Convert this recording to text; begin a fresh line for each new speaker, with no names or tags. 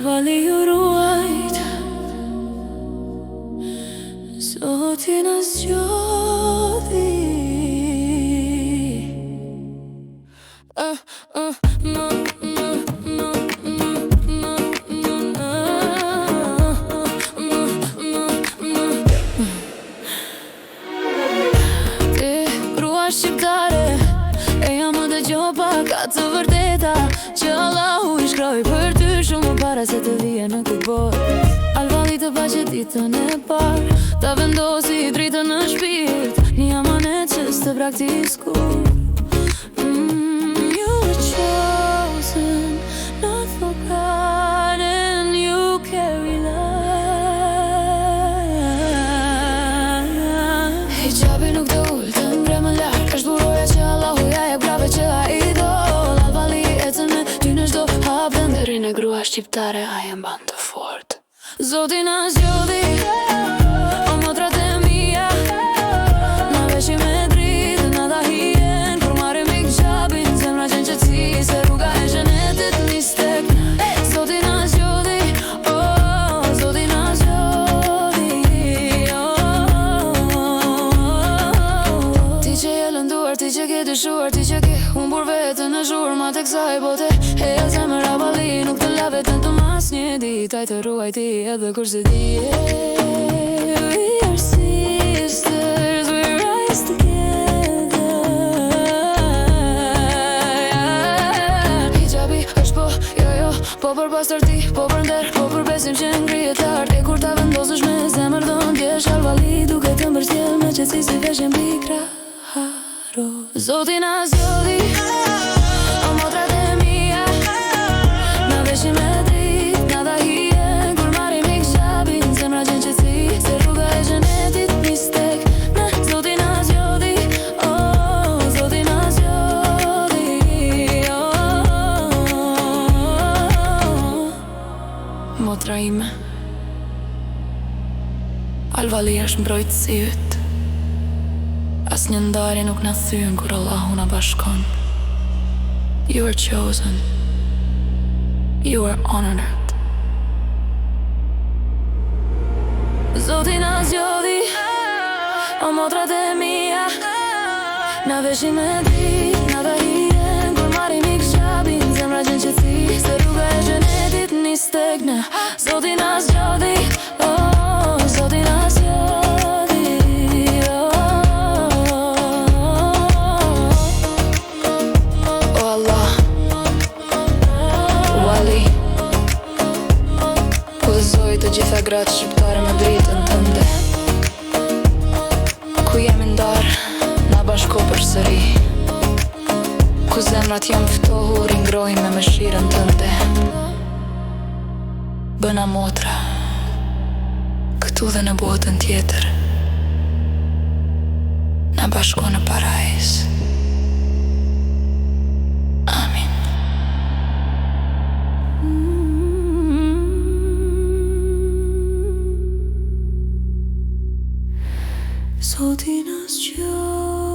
vali ju ruajt, Zoti na zgjodhi. Ti, grua shqiptare, e jam më dëgjo pak ka të vërteta që Allahu i shkroi për ty shumë para se të vije në këtë botë. Alvali të pa që ditën e parë ta vendosi dritën në shpirt, një amanet që s'të praktisku. You were chosen, not forgotten, you carry light. Hijabi nuk të ullë të ngre më lartë, është buroja që Allahu ja jep grave që a idol. Alvali ecën me ty në çdo hap, dërin e grua shqiptare a jem ban të fort. Zoti na zgjodhi, o motrat e mia, na veshim me dritë, na dha hien, kur marrim ik gjabin, zemra qenë qetësi, se rruga e xhenetit nis tek ne. Zoti na zgjodhi, oh, Zoti na zgjodhi, Ti që je lënduar, ti që ke dyshuar, ti që ke humbur vetën në zhurma të kësaj bote, e zemër Alvali nuk të la vetën të mas një ditë, ai të ruaj ti edhe kur se di. We are sisters, we rise together. Hijabi është po, jo, po për pastërti, po për nder, po për besim që ngrihet lart. E kur ta vendosësh me zemër do ndjesh Alvali duke të mbërstjell me qetësi si veshjen mbi kraharo. Zoti na zgjodhi, o motrat e mia, na veshim me dritë, na dha hien, kur marrim ik gjabin, zemra qenë qetësi, se rruga e xhenetit nis tek ne. Zoti na zgjodhi, oh, Zoti na zgjodhi, oh. Motra ime, Alvali është mbrojtësi yt. Asnjë ndarje nuk na thyen kur Allahu na bashkon. You are chosen, you are honored. Zoti na zgjodhi, o motrat e mia, na veshim me dritë, na dha hien, kur marrim ik gjabin, zemra qenë qetësi, se rruga e xhenetit nis tek ne. Zoti na zgjodhi, oh, Zoti na zgjodhi, oh Allah, Wali, udhëzoj të gjitha gratë shqiptare me dritën tënde. Ku jemi ndarë, na bashko përsëri, ku zemrat jam ftohur, i ngrojnë me mëshirën tënde. Bëna motra, këtu dhe në botën tjetër, na bashko në parajs. Amin. Zoti na zgjodhi.